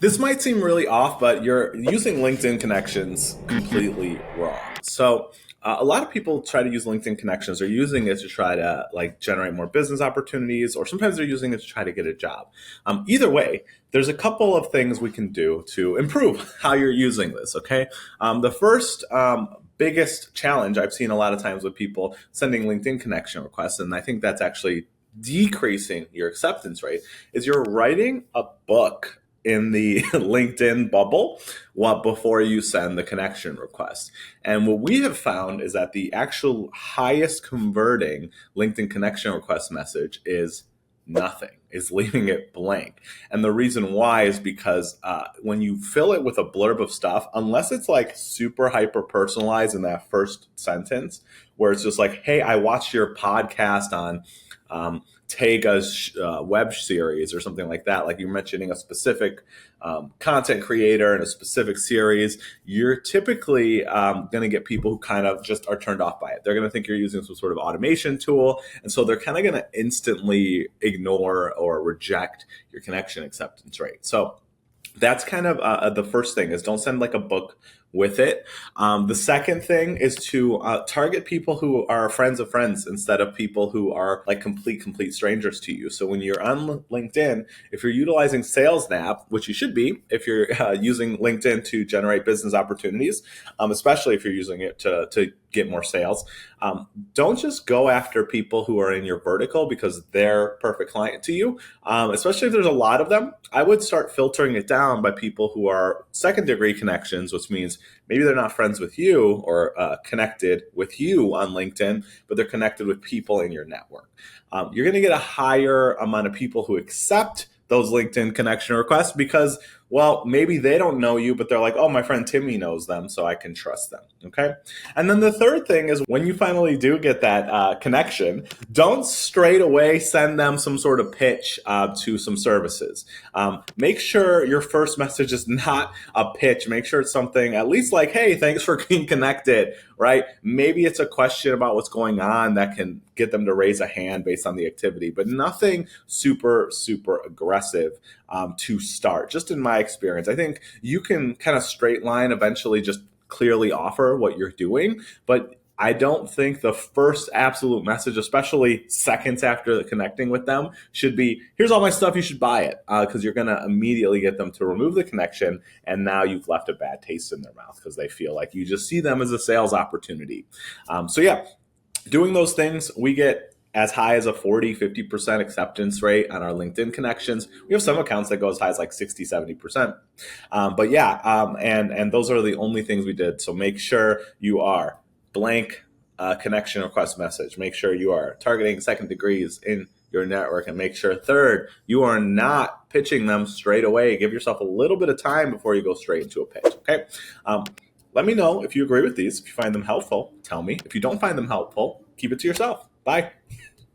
This might seem really off, but you're using LinkedIn connections completely wrong. So, a lot of people try to use LinkedIn connections. They're using it to try to like generate more business opportunities, or sometimes they're using it to try to get a job. Either way, there's a couple of things we can do to improve how you're using this. Okay, the first biggest challenge I've seen a lot of times with people sending LinkedIn connection requests, and I think that's actually decreasing your acceptance rate, is you're writing a book in the LinkedIn bubble what before you send the connection request. And what we have found is that the actual highest converting LinkedIn connection request message is nothing, is leaving it blank. And the reason why is because when you fill it with a blurb of stuff, unless it's like super hyper personalized in that first sentence, where it's just like, hey, I watched your podcast on Tega's web series or something like that, like you're mentioning a specific content creator in a specific series, you're typically going to get people who kind of just are turned off by it. They're going to think you're using some sort of automation tool. And so they're kind of going to instantly ignore or reject your connection acceptance rate. So that's kind of the first thing, is don't send like a book with it. The second thing is to target people who are friends of friends instead of people who are like complete strangers to you. So when you're on LinkedIn, if you're utilizing SalesNav, which you should be if you're using LinkedIn to generate business opportunities, especially if you're using it to get more sales, don't just go after people who are in your vertical because they're perfect client to you, especially if there's a lot of them. I would start filtering it down by people who are second degree connections, which means maybe they're not friends with you or connected with you on LinkedIn, but they're connected with people in your network. You're going to get a higher amount of people who accept those LinkedIn connection requests because, well, maybe they don't know you, but they're like, oh, my friend Timmy knows them, so I can trust them. Okay. And then the third thing is, when you finally do get that connection, don't straight away send them some sort of pitch to some services. Make sure your first message is not a pitch. Make sure it's something at least like, hey, thanks for being connected, right? Maybe it's a question about what's going on that can get them to raise a hand based on the activity, but nothing super aggressive to start. Just in my experience, I think you can kind of straight line eventually just clearly offer what you're doing, but I don't think the first absolute message, especially seconds after connecting with them, should be, here's all my stuff, you should buy it, because you're going to immediately get them to remove the connection, and now you've left a bad taste in their mouth because they feel like you just see them as a sales opportunity. So yeah, doing those things, we get as high as a 40-50% acceptance rate on our LinkedIn connections. We have some accounts that go as high as like 60-70%. But yeah, and those are the only things we did. So make sure you are blank connection request message. Make sure you are targeting second degrees in your network, and make sure third, you are not pitching them straight away. Give yourself a little bit of time before you go straight into a pitch. Okay. Let me know if you agree with these. If you find them helpful, tell me. If you don't find them helpful, keep it to yourself. Bye.